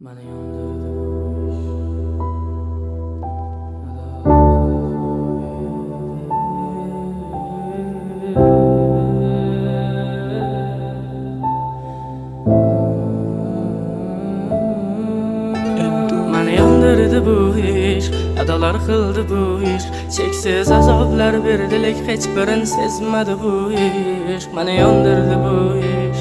Məni yandırdı bu iş. Məni yandırdı bu iş, adalar kıldı bu iş. Çeksiz azablar verdilik, hiç birin sezmedi bu iş. Məni yandırdı bu iş,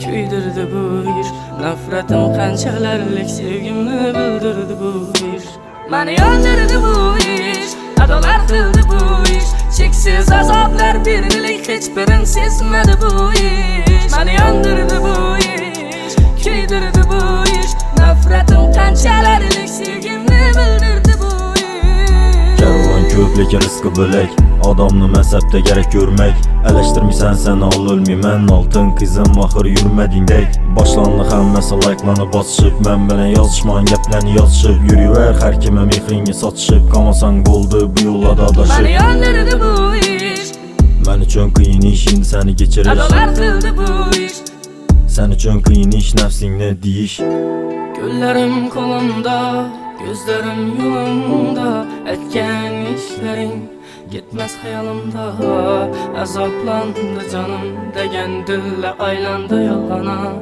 küydürdü bu iş. Nefretim kançalarlik, sevgimni bildirdi bu iş. Məni yandırdı bu iş, adalar kıldı bu iş. Çeksiz azablar verdilik, hiç birin sezmedi bu iş. Məni yandırdı bu iş, küydürdü bu iş. Nefretim kançalarlik, sevgimni bildirdi bu iş. Kervan köp lekin rizqi bölək, adamını məzəbdə gərək görmək. Ələşdirmisən sən al ölməyəm, altın qızım axır yürmədingdək. Başlandı həmməsə layıqlanıb açışıb, mən bənə yazışman gəpləni yazışıb. Yürüyər hər kimə mehrini satışıb, qamasan qoldu bu yolla da daşıb. Məni yandırdı bu iş, Mən üçün qıyın iş indi səni geçirir. adalar kıldı bu iş. Sən üçün qıyın iş nəfsinlə deyiş. Güllerim kolumda, gözlerim yolunda. Etken işlerin gitmez hayalimda. Azaplandı canım degen dille aylandı yalana.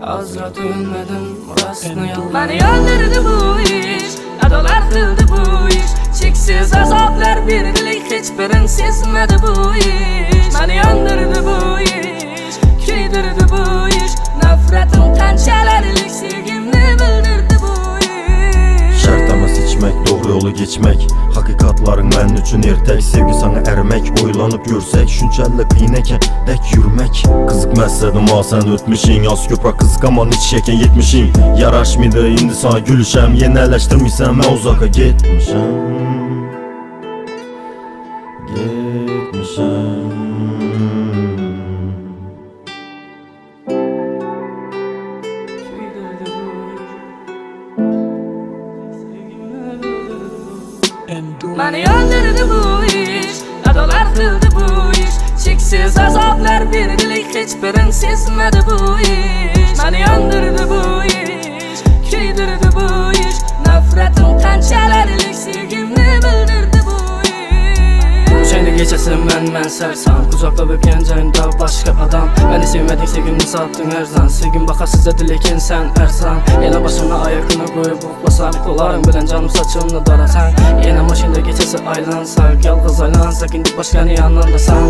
Azra dönmedim rastını yalan. Beni yandırdı bu iş, adalar kıldı bu iş. Çeksiz azaplar verdilik, hiçbirin sezmedi bu iş. Beni yandırdı bu iş, küydürdü bu iş. Nefretim kançalarlik, sevgimni bildirdi bu iş. Şərtəmə seçmək, doğru yolu geçmək. Hakikatların mən üçün ertək. Sevgi sana ərmək, oylanıb görsək. Şüncəllə qiynəkən dək yürmək. Qızıq məsədim ha sən ötmüşün. Az köpək qızqaman iç şəkən yetmişin. Yaraşmıdı indi sana gülüşəm. Yenələşdirmişsən mən uzaqa getmişəm. Küydürdü bu iş, sevgimni bildirdi bu iş. Beni yandırdı bu iş, adalar kıldı bu iş. Çeksiz azaplar verdilik, hiçbirin sezmedi bu iş. Beni yandırdı bu iş, küydürdü bu iş. Nefretim kançalarlik, sevgimni bildirdi bu iş. Şeyini geçesin mən sərsam, qucaqlab öpgəncəyində başqa adam. Məni sevmədin, sevgimni satdın ərzan. Sevgim baxa sizə diləkin sən ərzan. Yenə başına ayaqını qoyub uxlasan, qolarım bilən canım saçını darasan. Yenə maşında geçəsi aylansak, yalğız aylansak, indi başqanı yanındasan.